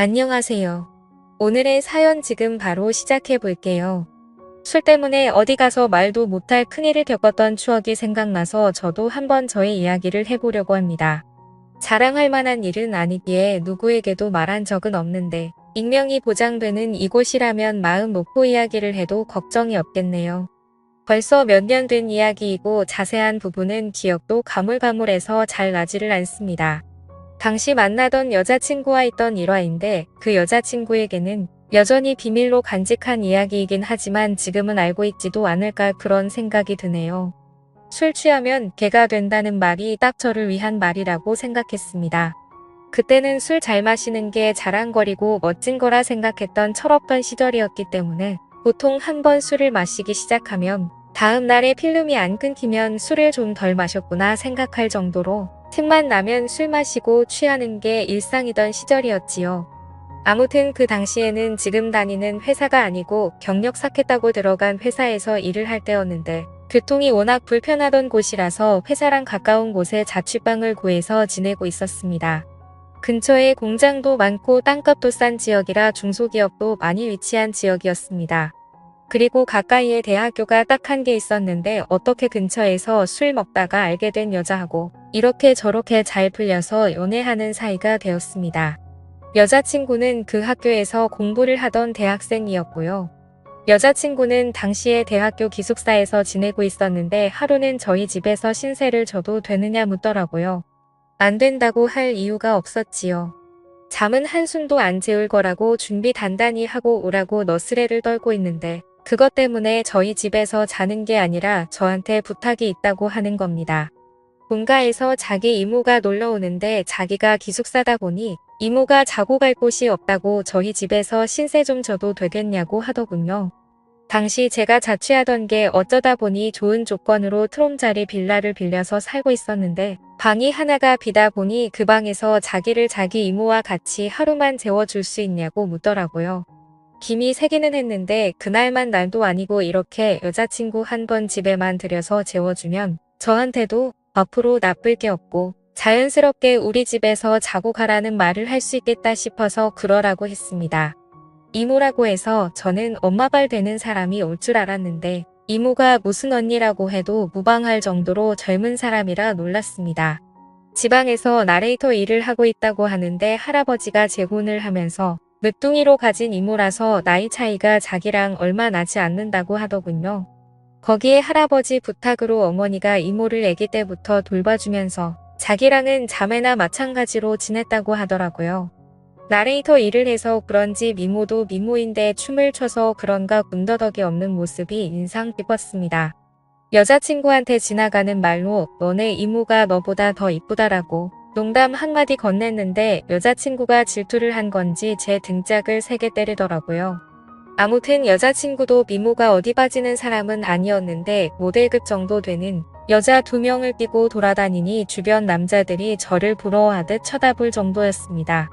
안녕하세요. 오늘의 사연 지금 바로 시작해 볼게요. 술 때문에 어디 가서 말도 못할 큰일을 겪었던 추억이 생각나서 저도 한번 저의 이야기를 해보려고 합니다. 자랑할 만한 일은 아니기에 누구에게도 말한 적은 없는데 익명이 보장되는 이곳이라면 마음 놓고 이야기를 해도 걱정이 없겠네요. 벌써 몇 년 된 이야기이고 자세한 부분은 기억도 가물가물해서 잘 나지를 않습니다. 당시 만나던 여자친구와 있던 일화인데 그 여자친구에게는 여전히 비밀로 간직한 이야기이긴 하지만 지금은 알고 있지도 않을까 그런 생각이 드네요. 술 취하면 개가 된다는 말이 딱 저를 위한 말이라고 생각했습니다. 그때는 술 잘 마시는 게 자랑거리고 멋진 거라 생각했던 철없던 시절이었기 때문에 보통 한 번 술을 마시기 시작하면 다음 날에 필름이 안 끊기면 술을 좀 덜 마셨구나 생각할 정도로 틈만 나면 술 마시고 취하는 게 일상이던 시절이었지요. 아무튼 그 당시에는 지금 다니는 회사가 아니고 경력 쌓겠다고 들어간 회사에서 일을 할 때였는데 교통이 워낙 불편하던 곳이라서 회사랑 가까운 곳에 자취방을 구해서 지내고 있었습니다. 근처에 공장도 많고 땅값도 싼 지역이라 중소기업도 많이 위치한 지역이었습니다. 그리고 가까이에 대학교가 딱 한 개 있었는데 어떻게 근처에서 술 먹다가 알게 된 여자하고 이렇게 저렇게 잘 풀려서 연애하는 사이가 되었습니다. 여자친구는 그 학교에서 공부를 하던 대학생이었고요. 여자친구는 당시에 대학교 기숙사에서 지내고 있었는데 하루는 저희 집에서 신세를 져도 되느냐 묻더라고요. 안 된다고 할 이유가 없었지요. 잠은 한숨도 안 재울 거라고 준비 단단히 하고 오라고 너스레를 떨고 있는데 그것 때문에 저희 집에서 자는 게 아니라 저한테 부탁이 있다고 하는 겁니다. 본가에서 자기 이모가 놀러 오는데 자기가 기숙사다 보니 이모가 자고 갈 곳이 없다고 저희 집에서 신세 좀 져도 되겠냐고 하더군요. 당시 제가 자취하던 게 어쩌다 보니 좋은 조건으로 트롬자리 빌라를 빌려서 살고 있었는데 방이 하나가 비다 보니 그 방에서 자기를 자기 이모와 같이 하루만 재워줄 수 있냐고 묻더라고요. 김이 새기는 했는데 그날만 날도 아니고 이렇게 여자친구 한 번 집에만 들여서 재워주면 저한테도 앞으로 나쁠 게 없고 자연스럽게 우리 집에서 자고 가라는 말을 할 수 있겠다 싶어서 그러라고 했습니다. 이모라고 해서 저는 엄마발 되는 사람이 올 줄 알았는데 이모가 무슨 언니라고 해도 무방할 정도로 젊은 사람이라 놀랐습니다. 지방에서 나레이터 일을 하고 있다고 하는데 할아버지가 재혼을 하면서 늦둥이로 가진 이모라서 나이 차이가 자기랑 얼마 나지 않는다고 하더군요. 거기에 할아버지 부탁으로 어머니가 이모를 아기 때부터 돌봐주면서 자기랑은 자매나 마찬가지로 지냈다고 하더라고요. 나레이터 일을 해서 그런지 미모도 미모인데 춤을 춰서 그런가 군더더기 없는 모습이 인상 깊었습니다. 여자친구한테 지나가는 말로 너네 이모가 너보다 더 이쁘다라고 농담 한마디 건넸는데 여자친구가 질투를 한 건지 제 등짝을 세게 때리더라고요. 아무튼 여자친구도 미모가 어디 빠지는 사람은 아니었는데 모델급 정도 되는 여자 2명을 끼고 돌아다니니 주변 남자들이 저를 부러워하듯 쳐다볼 정도였습니다.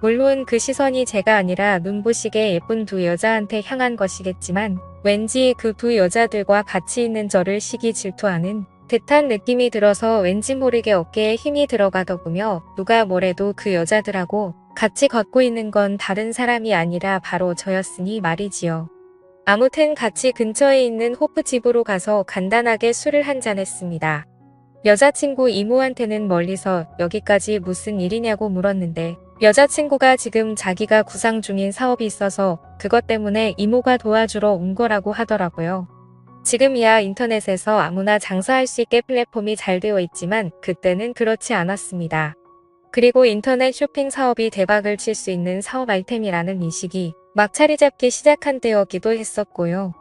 물론 그 시선이 제가 아니라 눈부시게 예쁜 두 여자한테 향한 것이겠지만 왠지 그 두 여자들과 같이 있는 저를 시기 질투하는 듯한 느낌이 들어서 왠지 모르게 어깨에 힘이 들어가더군요. 누가 뭐래도 그 여자들하고 같이 걷고 있는 건 다른 사람이 아니라 바로 저였으니 말이지요. 아무튼 같이 근처에 있는 호프 집으로 가서 간단하게 술을 한잔 했습니다. 여자친구 이모한테는 멀리서 여기까지 무슨 일이냐고 물었는데 여자친구가 지금 자기가 구상 중인 사업이 있어서 그것 때문에 이모가 도와주러 온 거라고 하더라고요. 지금이야 인터넷에서 아무나 장사할 수 있게 플랫폼이 잘 되어 있지만 그때는 그렇지 않았습니다. 그리고 인터넷 쇼핑 사업이 대박을 칠 수 있는 사업 아이템이라는 인식이 막 자리 잡기 시작한 때였기도 했었고요.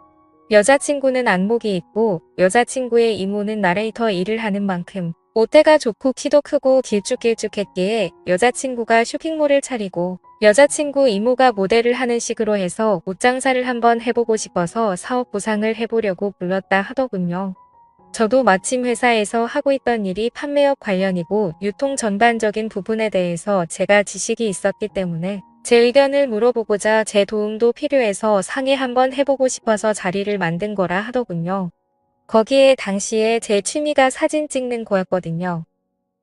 여자친구는 안목이 있고 여자친구의 이모는 나레이터 일을 하는 만큼 모태가 좋고 키도 크고 길쭉길쭉했기에 여자친구가 쇼핑몰을 차리고 여자친구 이모가 모델을 하는 식으로 해서 옷장사를 한번 해보고 싶어서 사업 구상을 해보려고 불렀다 하더군요. 저도 마침 회사에서 하고 있던 일이 판매업 관련이고 유통 전반적인 부분에 대해서 제가 지식이 있었기 때문에 제 의견을 물어보고자 제 도움도 필요해서 상의 한번 해보고 싶어서 자리를 만든 거라 하더군요. 거기에 당시에 제 취미가 사진 찍는 거였거든요.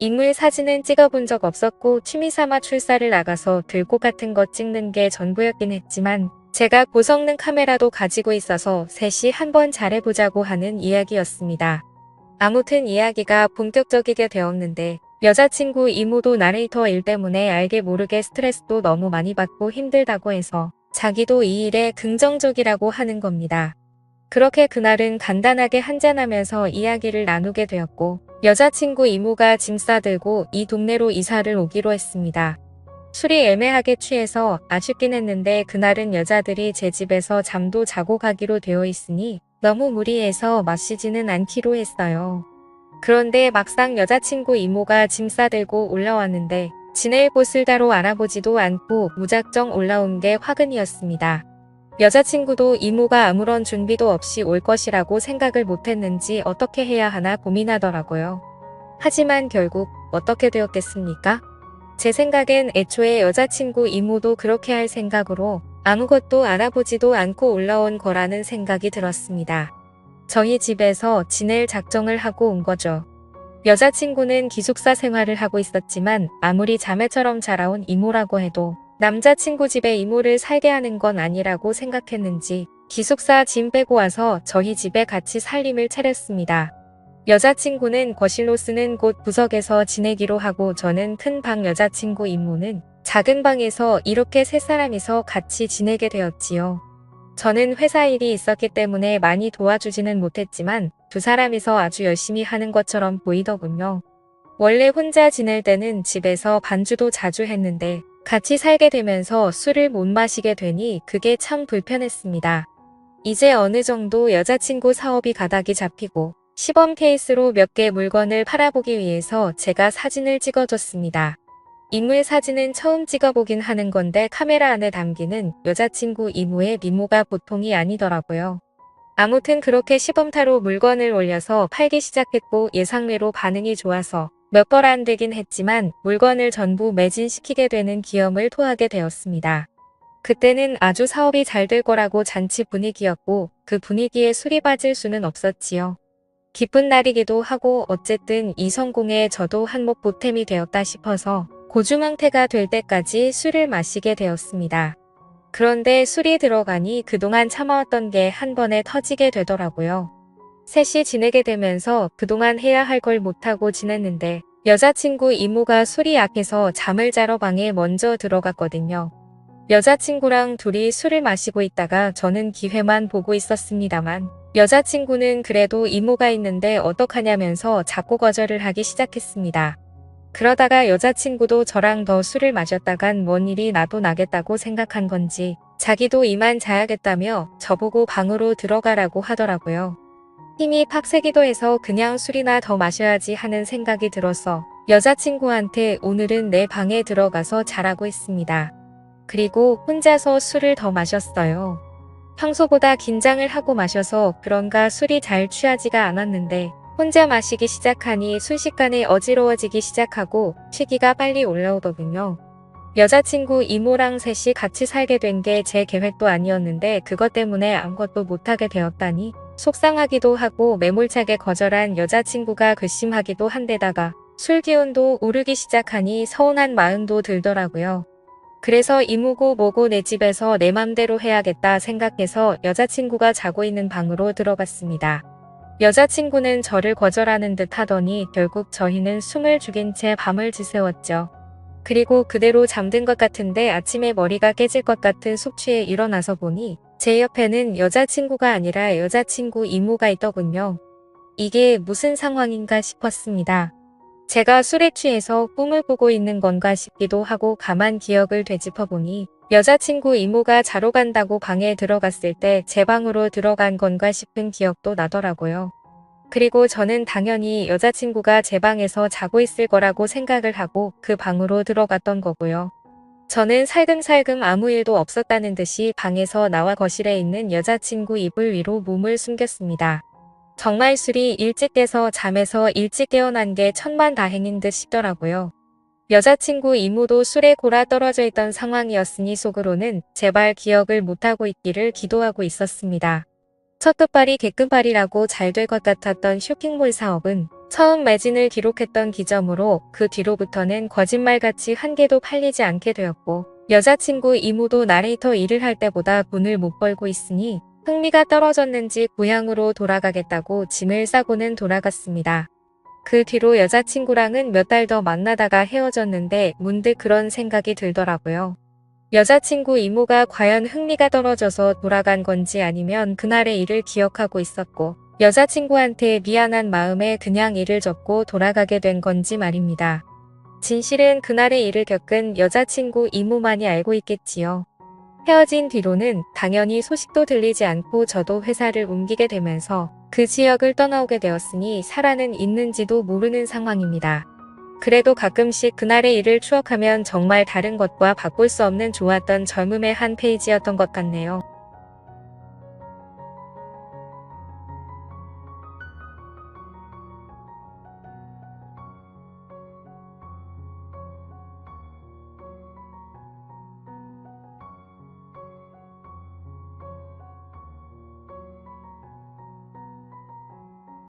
인물 사진은 찍어본 적 없었고 취미삼아 출사를 나가서 들꽃 같은 거 찍는 게 전부였긴 했지만 제가 고성능 카메라도 가지고 있어서 셋이 한번 잘해보자고 하는 이야기였습니다. 아무튼 이야기가 본격적이게 되었는데 여자친구 이모도 나레이터 일 때문에 알게 모르게 스트레스도 너무 많이 받고 힘들다고 해서 자기도 이 일에 긍정적이라고 하는 겁니다. 그렇게 그날은 간단하게 한잔하면서 이야기를 나누게 되었고 여자친구 이모가 짐 싸들고 이 동네로 이사를 오기로 했습니다. 술이 애매하게 취해서 아쉽긴 했는데 그날은 여자들이 제 집에서 잠도 자고 가기로 되어 있으니 너무 무리해서 마시지는 않기로 했어요. 그런데 막상 여자친구 이모가 짐 싸들고 올라왔는데 지낼 곳을 따로 알아보지도 않고 무작정 올라온 게 화근이었습니다. 여자친구도 이모가 아무런 준비도 없이 올 것이라고 생각을 못했는지 어떻게 해야 하나 고민하더라고요. 하지만 결국 어떻게 되었겠습니까? 제 생각엔 애초에 여자친구 이모도 그렇게 할 생각으로 아무것도 알아보지도 않고 올라온 거라는 생각이 들었습니다. 저희 집에서 지낼 작정을 하고 온 거죠. 여자친구는 기숙사 생활을 하고 있었지만 아무리 자매처럼 자라온 이모라고 해도 남자친구 집에 이모를 살게 하는 건 아니라고 생각했는지 기숙사 짐 빼고 와서 저희 집에 같이 살림을 차렸습니다. 여자친구는 거실로 쓰는 곳 구석에서 지내기로 하고 저는 큰 방, 여자친구 이모는 작은 방에서 이렇게 세 사람이서 같이 지내게 되었지요. 저는 회사 일이 있었기 때문에 많이 도와주지는 못했지만 두 사람이서 아주 열심히 하는 것처럼 보이더군요. 원래 혼자 지낼 때는 집에서 반주도 자주 했는데 같이 살게 되면서 술을 못 마시게 되니 그게 참 불편했습니다. 이제 어느 정도 여자친구 사업이 가닥이 잡히고 시범 케이스로 몇 개 물건을 팔아보기 위해서 제가 사진을 찍어줬습니다. 인물 사진은 처음 찍어보긴 하는 건데 카메라 안에 담기는 여자친구 이모의 미모가 보통이 아니더라고요. 아무튼 그렇게 시범타로 물건을 올려서 팔기 시작했고 예상외로 반응이 좋아서 몇 벌 안 되긴 했지만 물건을 전부 매진시키게 되는 기염을 토하게 되었습니다. 그때는 아주 사업이 잘 될 거라고 잔치 분위기였고 그 분위기에 술이 빠질 수는 없었지요. 기쁜 날이기도 하고 어쨌든 이 성공에 저도 한몫 보탬이 되었다 싶어서 고주망태가 될 때까지 술을 마시게 되었습니다. 그런데 술이 들어가니 그동안 참아왔던 게 한 번에 터지게 되더라고요. 셋이 지내게 되면서 그동안 해야 할 걸 못하고 지냈는데 여자친구 이모가 술이 약해서 잠을 자러 방에 먼저 들어갔거든요. 여자친구랑 둘이 술을 마시고 있다가 저는 기회만 보고 있었습니다만 여자친구는 그래도 이모가 있는데 어떡하냐면서 자꾸 거절을 하기 시작했습니다. 그러다가 여자친구도 저랑 더 술을 마셨다간 뭔 일이 나도 나겠다고 생각한 건지 자기도 이만 자야겠다며 저보고 방으로 들어가라고 하더라고요. 힘이 팍세기도 해서 그냥 술이나 더 마셔야지 하는 생각이 들어서 여자친구한테 오늘은 내 방에 들어가서 자라고 했습니다. 그리고 혼자서 술을 더 마셨어요. 평소보다 긴장을 하고 마셔서 그런가 술이 잘 취하지가 않았는데 혼자 마시기 시작하니 순식간에 어지러워지기 시작하고 취기가 빨리 올라오더군요. 여자친구 이모랑 셋이 같이 살게 된 게 제 계획도 아니었는데 그것 때문에 아무것도 못하게 되었다니 속상하기도 하고 매몰차게 거절한 여자친구가 괘씸하기도 한데다가 술 기운도 오르기 시작하니 서운한 마음도 들더라고요. 그래서 이모고 뭐고 내 집에서 내 맘대로 해야겠다 생각해서 여자친구가 자고 있는 방으로 들어갔습니다. 여자친구는 저를 거절하는 듯 하더니 결국 저희는 숨을 죽인 채 밤을 지새웠죠. 그리고 그대로 잠든 것 같은데 아침에 머리가 깨질 것 같은 숙취에 일어나서 보니 제 옆에는 여자친구가 아니라 여자친구 이모가 있더군요. 이게 무슨 상황인가 싶었습니다. 제가 술에 취해서 꿈을 꾸고 있는 건가 싶기도 하고 가만 기억을 되짚어보니 여자친구 이모가 자러 간다고 방에 들어갔을 때 제 방으로 들어간 건가 싶은 기억도 나더라고요. 그리고 저는 당연히 여자친구가 제 방에서 자고 있을 거라고 생각을 하고 그 방으로 들어갔던 거고요. 저는 살금살금 아무 일도 없었다는 듯이 방에서 나와 거실에 있는 여자친구 이불 위로 몸을 숨겼습니다. 정말 술이 일찍 깨서 잠에서 일찍 깨어난 게 천만다행인 듯 싶더라고요. 여자친구 이모도 술에 골아 떨어져 있던 상황이었으니 속으로는 제발 기억을 못하고 있기를 기도하고 있었습니다. 첫 끝발이 개끝발이라고 잘 될 것 같았던 쇼핑몰 사업은 처음 매진을 기록했던 기점으로 그 뒤로부터는 거짓말같이 한 개도 팔리지 않게 되었고 여자친구 이모도 나레이터 일을 할 때보다 돈을 못 벌고 있으니 흥미가 떨어졌는지 고향으로 돌아가겠다고 짐을 싸고는 돌아갔습니다. 그 뒤로 여자친구랑은 몇 달 더 만나다가 헤어졌는데 문득 그런 생각이 들더라고요. 여자친구 이모가 과연 흥미가 떨어져서 돌아간 건지 아니면 그날의 일을 기억하고 있었고 여자친구한테 미안한 마음에 그냥 일을 접고 돌아가게 된 건지 말입니다. 진실은 그날의 일을 겪은 여자친구 이모만이 알고 있겠지요. 헤어진 뒤로는 당연히 소식도 들리지 않고 저도 회사를 옮기게 되면서 그 지역을 떠나오게 되었으니 살아는 있는지도 모르는 상황입니다. 그래도 가끔씩 그날의 일을 추억하면 정말 다른 것과 바꿀 수 없는 좋았던 젊음의 한 페이지였던 것 같네요.